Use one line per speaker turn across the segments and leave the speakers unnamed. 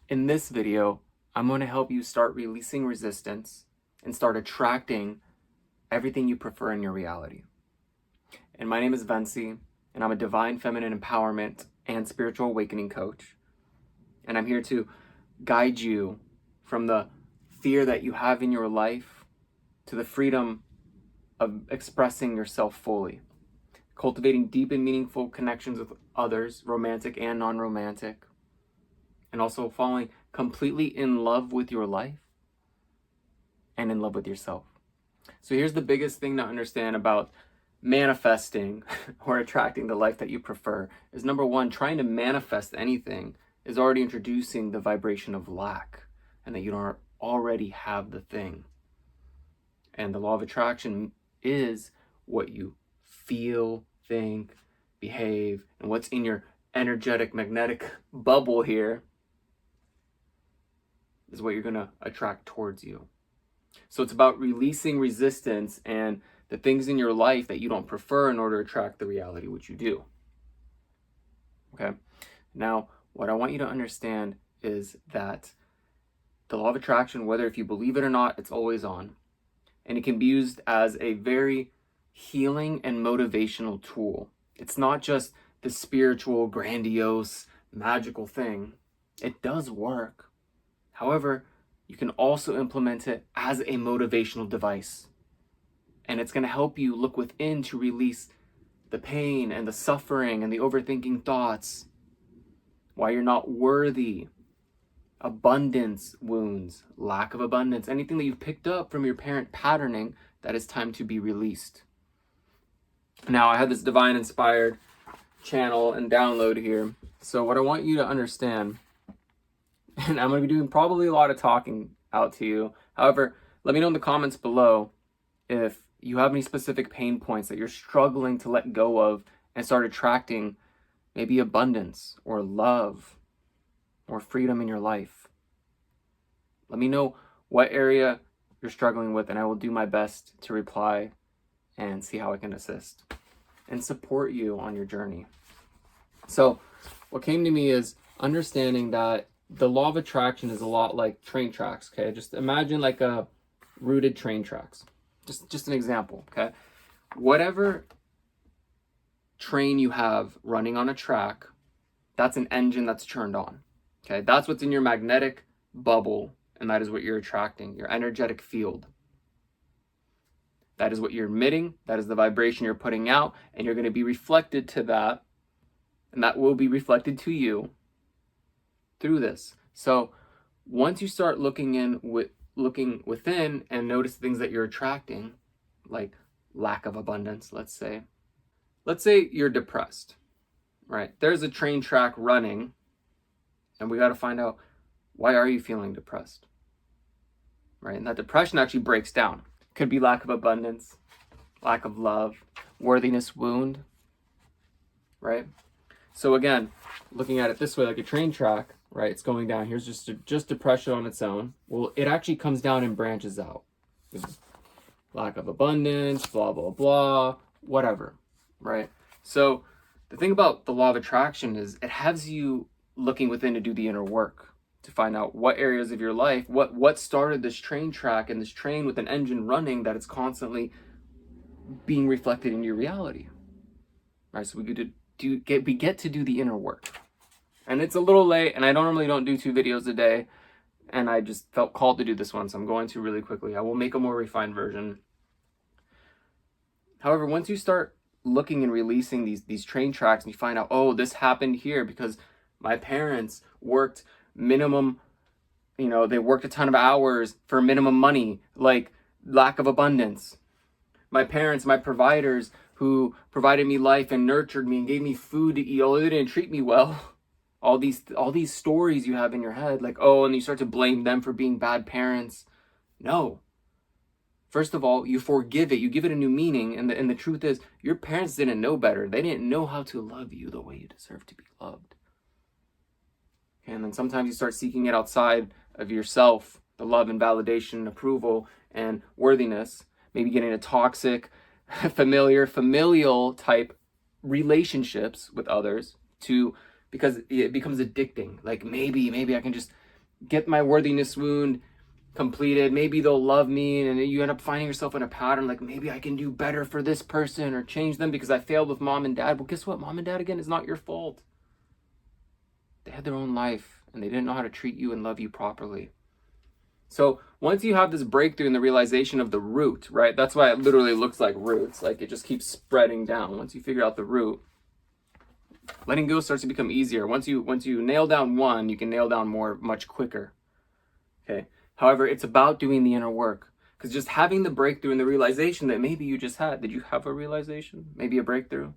In this video, I'm going to help you start releasing resistance and start attracting everything you prefer in your reality. And my name is Ventzi, and I'm a divine feminine empowerment and spiritual awakening coach. And I'm here to guide you from the fear that you have in your life to the freedom of expressing yourself fully, cultivating deep and meaningful connections with others, romantic and non-romantic, and also falling completely in love with your life and in love with yourself. So here's the biggest thing to understand about manifesting or attracting the life that you prefer is, number one, trying to manifest anything is already introducing the vibration of lack and that you don't already have the thing. And the law of attraction is what you feel, think, behave, and what's in your energetic magnetic bubble here is what you're going to attract towards you. So it's about releasing resistance and the things in your life that you don't prefer in order to attract the reality which you do. Okay? Now, what I want you to understand is that the law of attraction, whether if you believe it or not, it's always on. And it can be used as a very healing and motivational tool. It's not just the spiritual, grandiose, magical thing. It does work. However, you can also implement it as a motivational device. And it's going to help you look within to release the pain and the suffering and the overthinking thoughts, why you're not worthy, abundance wounds, lack of abundance, anything that you've picked up from your parent patterning that is time to be released. Now, I have this divine inspired channel and download here. So what I want you to understand, and I'm going to be doing probably a lot of talking out to you. However, let me know in the comments below if you have any specific pain points that you're struggling to let go of and start attracting maybe abundance or love or freedom in your life. Let me know what area you're struggling with, and I will do my best to reply and see how I can assist and support you on your journey. So what came to me is understanding that the law of attraction is a lot like train tracks, okay? Just imagine like a rooted train tracks. Just an example, okay? Whatever train you have running on a track, that's an engine that's turned on, okay? That's what's in your magnetic bubble, and that is what you're attracting, your energetic field. That is what you're emitting, that is the vibration you're putting out, and you're going to be reflected to that, and that will be reflected to you through this. So once you start looking within and notice things that you're attracting, like lack of abundance, let's say you're depressed, right? There's a train track running, and we got to find out, why are you feeling depressed, right? And that depression actually breaks down. Could be lack of abundance, lack of love, worthiness wound, right? So again, looking at it this way, like a train track, right? It's going down. Here's just depression on its own. Well, it actually comes down and branches out. Lack of abundance, blah, blah, blah, whatever, right? So the thing about the law of attraction is it has you looking within to do the inner work, to find out what areas of your life, what started this train track and this train with an engine running that it's constantly being reflected in your reality, right? So we get to do the inner work. And it's a little late, and I normally don't do 2 videos a day, and I just felt called to do this one, so I'm going to really quickly. I will make a more refined version. However, once you start looking and releasing these train tracks, and you find out, oh, this happened here because my parents worked minimum, they worked a ton of hours for minimum money, like lack of abundance. My parents, my providers who provided me life and nurtured me and gave me food to eat, although they didn't treat me well. All these stories you have in your head, like, oh, and you start to blame them for being bad parents. No. First of all, you forgive it. You give it a new meaning. And the truth is, your parents didn't know better. They didn't know how to love you the way you deserve to be loved. Okay, and then sometimes you start seeking it outside of yourself, the love and validation, approval, and worthiness. Maybe getting a toxic, familial type relationships with others because it becomes addicting. Like maybe I can just get my worthiness wound completed. Maybe they'll love me, and you end up finding yourself in a pattern like, maybe I can do better for this person or change them because I failed with mom and dad. Well, guess what? Mom and dad, again, is not your fault. They had their own life and they didn't know how to treat you and love you properly. So once you have this breakthrough in the realization of the root, right? That's why it literally looks like roots. Like it just keeps spreading down. Once you figure out the root, letting go starts to become easier. Once you nail down one, you can nail down more much quicker. Okay. However, it's about doing the inner work, because just having the breakthrough and the realization that maybe you just had. Did you have a realization? Maybe a breakthrough?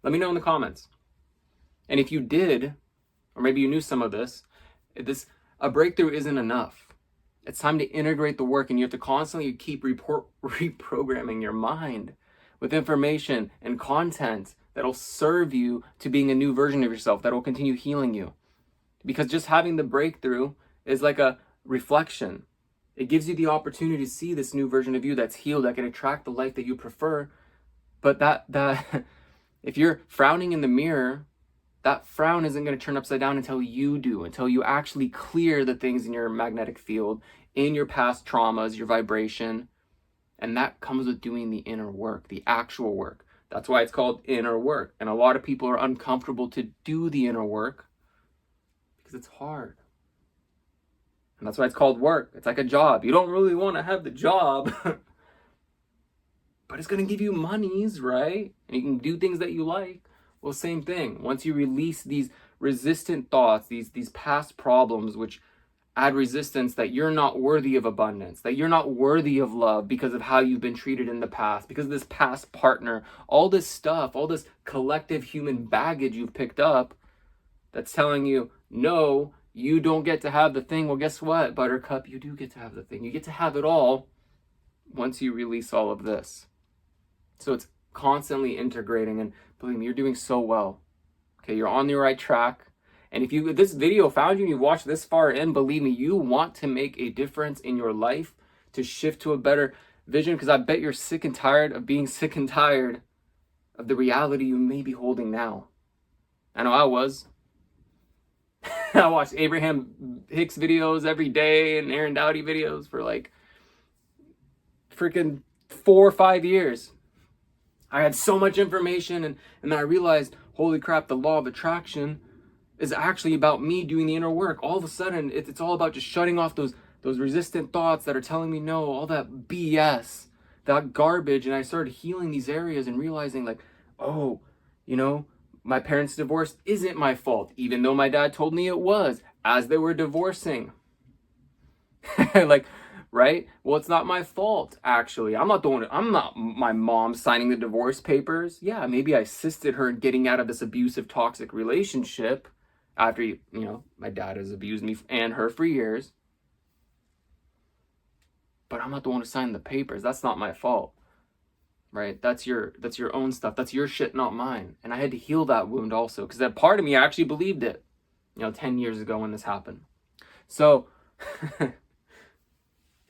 Let me know in the comments. And if you did, or maybe you knew some of this, a breakthrough isn't enough. It's time to integrate the work, and you have to constantly keep reprogramming your mind with information and content that'll serve you to being a new version of yourself, that'll continue healing you. Because just having the breakthrough is like a reflection. It gives you the opportunity to see this new version of you that's healed, that can attract the life that you prefer. But that if you're frowning in the mirror, that frown isn't going to turn upside down until you do, until you actually clear the things in your magnetic field, in your past traumas, your vibration. And that comes with doing the inner work, the actual work. That's why it's called inner work. And a lot of people are uncomfortable to do the inner work because it's hard. And that's why it's called work. It's like a job. You don't really want to have the job, but it's going to give you monies, right? And you can do things that you like. Well, same thing. Once you release these resistant thoughts, these past problems, which add resistance that you're not worthy of abundance, that you're not worthy of love because of how you've been treated in the past, because of this past partner, all this stuff, all this collective human baggage you've picked up that's telling you, no, you don't get to have the thing. Well, guess what, Buttercup? You do get to have the thing. You get to have it all once you release all of this. So it's constantly integrating, and believe me, you're doing so well. Okay, you're on the right track. And if this video found you and you watched this far in, believe me, you want to make a difference in your life to shift to a better vision, because I bet you're sick and tired of being sick and tired of the reality you may be holding now. I know I was. I watched Abraham Hicks videos every day and Aaron Dowdy videos for like freaking 4 or 5 years. I had so much information, and then I realized, holy crap, the law of attraction is actually about me doing the inner work. All of a sudden, it's all about just shutting off those resistant thoughts that are telling me no, all that BS, that garbage. And I started healing these areas and realizing like, oh, my parents' divorce isn't my fault, even though my dad told me it was as they were divorcing. Like, right? Well, it's not my fault, actually. I'm not my mom signing the divorce papers. Yeah, maybe I assisted her in getting out of this abusive, toxic relationship after, my dad has abused me and her for years. But I'm not the one who signed the papers. That's not my fault. Right? That's your own stuff. That's your shit, not mine. And I had to heal that wound also, because that part of me actually believed it, 10 years ago when this happened. So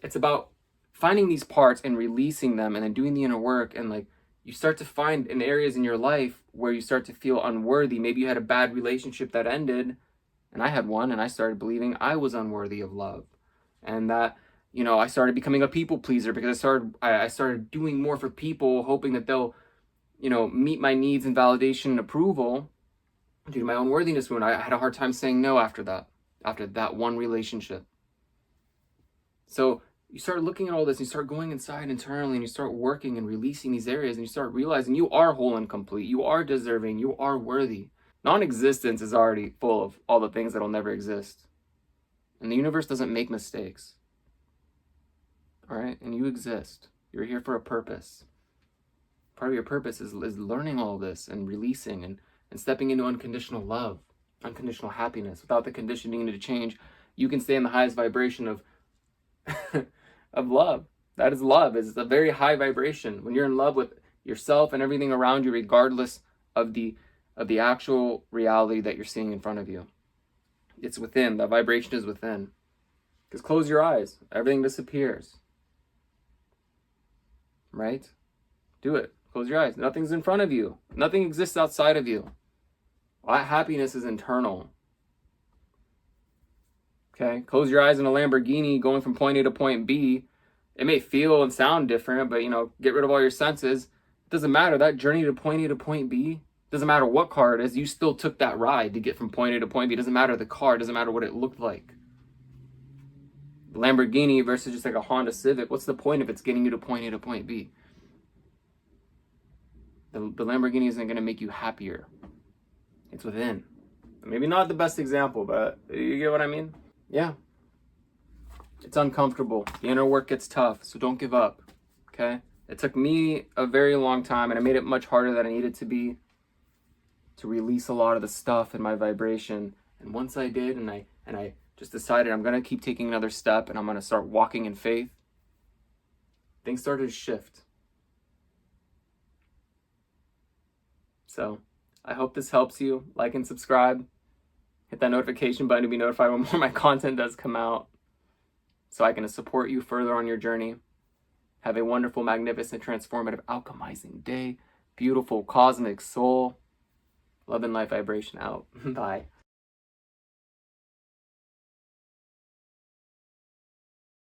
it's about finding these parts and releasing them, and then doing the inner work. And like, you start to find in areas in your life where you start to feel unworthy. Maybe you had a bad relationship that ended, and I had one, and I started believing I was unworthy of love. And that, I started becoming a people pleaser, because I started doing more for people, hoping that they'll, meet my needs and validation and approval due to my own worthiness wound. I had a hard time saying no after that one relationship. So you start looking at all this, and you start going inside internally, and you start working and releasing these areas, and you start realizing you are whole and complete. You are deserving. You are worthy. Non-existence is already full of all the things that'll never exist. And the universe doesn't make mistakes. All right? And you exist. You're here for a purpose. Part of your purpose is learning all this and releasing and stepping into unconditional love, unconditional happiness. Without the conditioning to change, you can stay in the highest vibration of love. That is love. It's a very high vibration. When you're in love with yourself and everything around you, regardless of the actual reality that you're seeing in front of you. It's within. That vibration is within. Because close your eyes. Everything disappears. Right? Do it. Close your eyes. Nothing's in front of you. Nothing exists outside of you. All that happiness is internal. Okay, close your eyes in a Lamborghini going from point A to point B. It may feel and sound different, but get rid of all your senses. It doesn't matter. That journey to point A to point B, doesn't matter what car it is, you still took that ride to get from point A to point B. It doesn't matter the car, it doesn't matter what it looked like. Lamborghini versus just like a Honda Civic, what's the point if it's getting you to point A to point B? The Lamborghini isn't going to make you happier. It's within. Maybe not the best example, but you get what I mean? Yeah. It's uncomfortable. The inner work gets tough, so don't give up, okay? It took me a very long time, and I made it much harder than I needed to be to release a lot of the stuff in my vibration. And once I did, and I just decided I'm going to keep taking another step, and I'm going to start walking in faith, things started to shift. So I hope this helps you. Like and subscribe. Hit that notification button to be notified when more of my content does come out, so I can support you further on your journey. Have a wonderful, magnificent, transformative, alchemizing day. Beautiful, cosmic soul. Love and light vibration out. Bye.